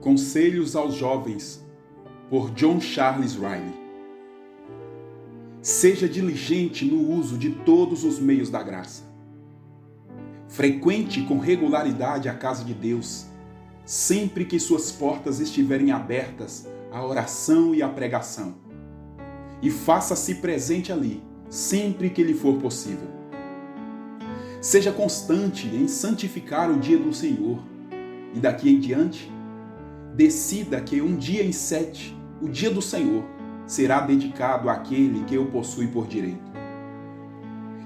Conselhos aos Jovens, por John Charles Riley. Seja diligente no uso de todos os meios da graça. Frequente com regularidade a casa de Deus, sempre que suas portas estiverem abertas à oração e à pregação. E faça-se presente ali, sempre que lhe for possível. Seja constante em santificar o dia do Senhor, e daqui em diante, decida que um dia em 7, o dia do Senhor, será dedicado àquele que o possui por direito.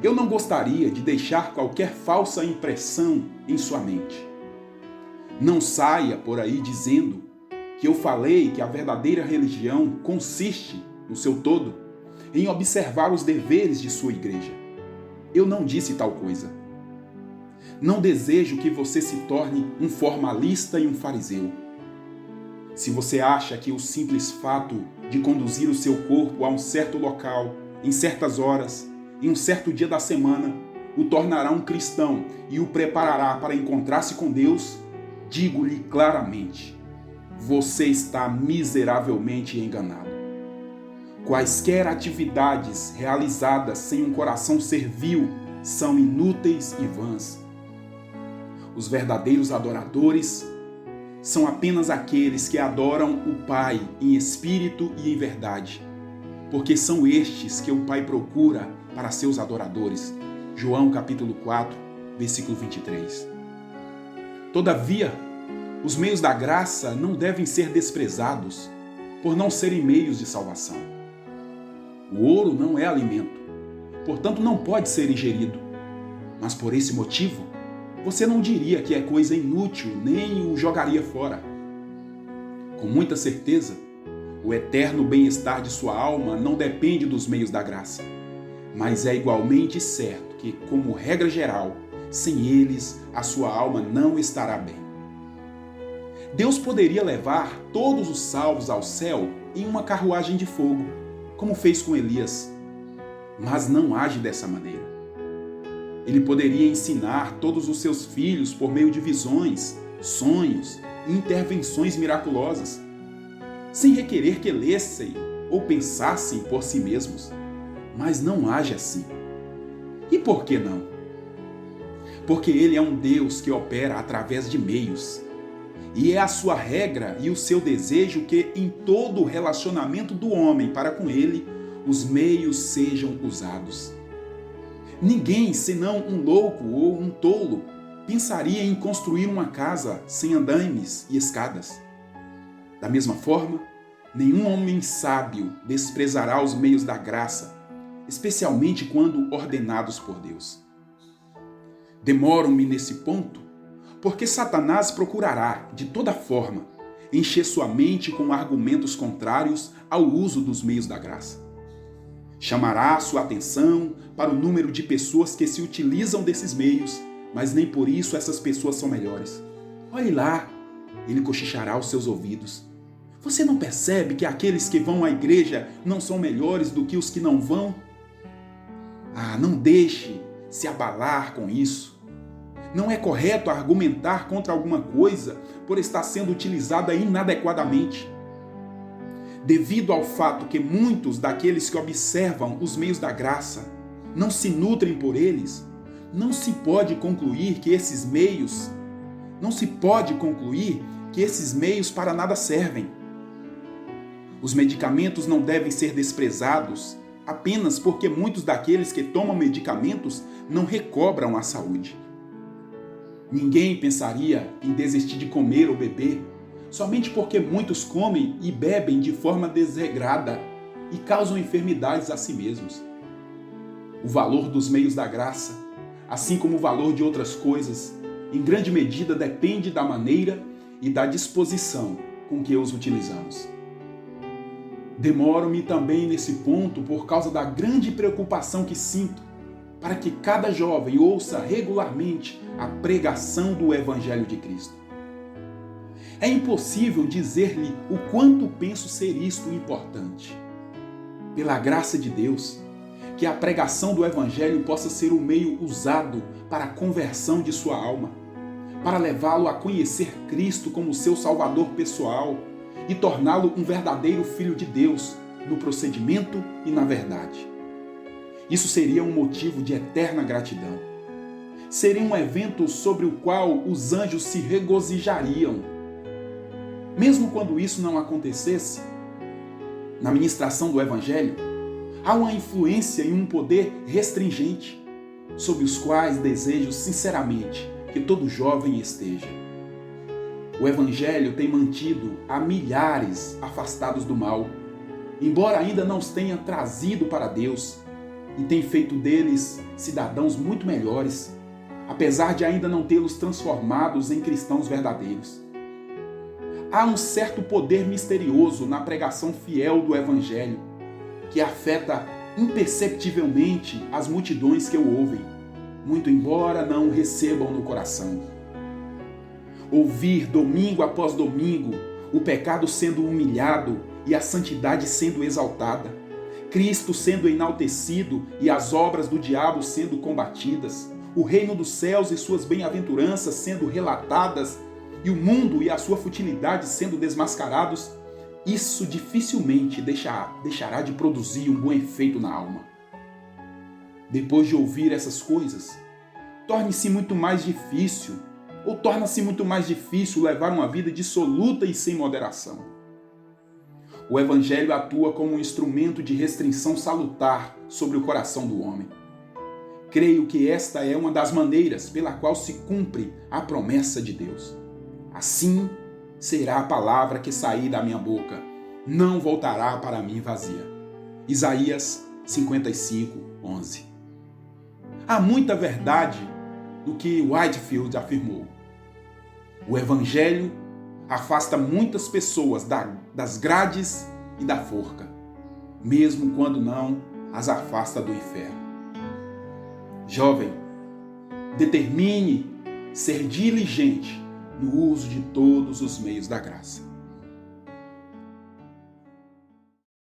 Eu não gostaria de deixar qualquer falsa impressão em sua mente. Não saia por aí dizendo que eu falei que a verdadeira religião consiste, no seu todo, em observar os deveres de sua igreja. Eu não disse tal coisa. Não desejo que você se torne um formalista e um fariseu. Se você acha que o simples fato de conduzir o seu corpo a um certo local, em certas horas, em um certo dia da semana, o tornará um cristão e o preparará para encontrar-se com Deus, digo-lhe claramente, você está miseravelmente enganado. Quaisquer atividades realizadas sem um coração servil são inúteis e vãs. Os verdadeiros adoradores são apenas aqueles que adoram o Pai em espírito e em verdade, porque são estes que o Pai procura para seus adoradores. João capítulo 4, versículo 23. Todavia, os meios da graça não devem ser desprezados por não serem meios de salvação. O ouro não é alimento, portanto não pode ser ingerido, mas por esse motivo, você não diria que é coisa inútil, nem o jogaria fora. Com muita certeza, o eterno bem-estar de sua alma não depende dos meios da graça, mas é igualmente certo que, como regra geral, sem eles, a sua alma não estará bem. Deus poderia levar todos os salvos ao céu em uma carruagem de fogo, como fez com Elias, mas não age dessa maneira. Ele poderia ensinar todos os seus filhos por meio de visões, sonhos e intervenções miraculosas, sem requerer que lessem ou pensassem por si mesmos, mas não age assim. E por que não? Porque ele é um Deus que opera através de meios, e é a sua regra e o seu desejo que em todo o relacionamento do homem para com ele, os meios sejam usados. Ninguém, senão um louco ou um tolo, pensaria em construir uma casa sem andaimes e escadas. Da mesma forma, nenhum homem sábio desprezará os meios da graça, especialmente quando ordenados por Deus. Demoro-me nesse ponto, porque Satanás procurará, de toda forma, encher sua mente com argumentos contrários ao uso dos meios da graça. Chamará sua atenção para o número de pessoas que se utilizam desses meios, mas nem por isso essas pessoas são melhores. Olhe lá, ele cochichará aos seus ouvidos. Você não percebe que aqueles que vão à igreja não são melhores do que os que não vão? Não deixe se abalar com isso. Não é correto argumentar contra alguma coisa por estar sendo utilizada inadequadamente. Devido ao fato que muitos daqueles que observam os meios da graça não se nutrem por eles, não se pode concluir que esses meios para nada servem. Os medicamentos não devem ser desprezados apenas porque muitos daqueles que tomam medicamentos não recobram a saúde. Ninguém pensaria em desistir de comer ou beber somente porque muitos comem e bebem de forma desregrada e causam enfermidades a si mesmos. O valor dos meios da graça, assim como o valor de outras coisas, em grande medida depende da maneira e da disposição com que os utilizamos. Demoro-me também nesse ponto por causa da grande preocupação que sinto para que cada jovem ouça regularmente a pregação do Evangelho de Cristo. É impossível dizer-lhe o quanto penso ser isto importante. Pela graça de Deus, que a pregação do Evangelho possa ser o meio usado para a conversão de sua alma, para levá-lo a conhecer Cristo como seu Salvador pessoal e torná-lo um verdadeiro filho de Deus no procedimento e na verdade. Isso seria um motivo de eterna gratidão. Seria um evento sobre o qual os anjos se regozijariam. Mesmo quando isso não acontecesse, na ministração do Evangelho, há uma influência e um poder restringente, sobre os quais desejo sinceramente que todo jovem esteja. O Evangelho tem mantido a milhares afastados do mal, embora ainda não os tenha trazido para Deus, e tem feito deles cidadãos muito melhores, apesar de ainda não tê-los transformados em cristãos verdadeiros. Há um certo poder misterioso na pregação fiel do Evangelho, que afeta imperceptivelmente as multidões que o ouvem, muito embora não o recebam no coração. Ouvir domingo após domingo o pecado sendo humilhado e a santidade sendo exaltada, Cristo sendo enaltecido e as obras do diabo sendo combatidas, o reino dos céus e suas bem-aventuranças sendo relatadas e o mundo e a sua futilidade sendo desmascarados, isso dificilmente deixará de produzir um bom efeito na alma. Depois de ouvir essas coisas, torna-se muito mais difícil levar uma vida dissoluta e sem moderação. O Evangelho atua como um instrumento de restrição salutar sobre o coração do homem. Creio que esta é uma das maneiras pela qual se cumpre a promessa de Deus. Assim será a palavra que sair da minha boca, não voltará para mim vazia. Isaías 55:11. Há muita verdade no que Whitefield afirmou. O Evangelho afasta muitas pessoas das grades e da forca, mesmo quando não as afasta do inferno. Jovem, determine ser diligente no uso de todos os meios da graça.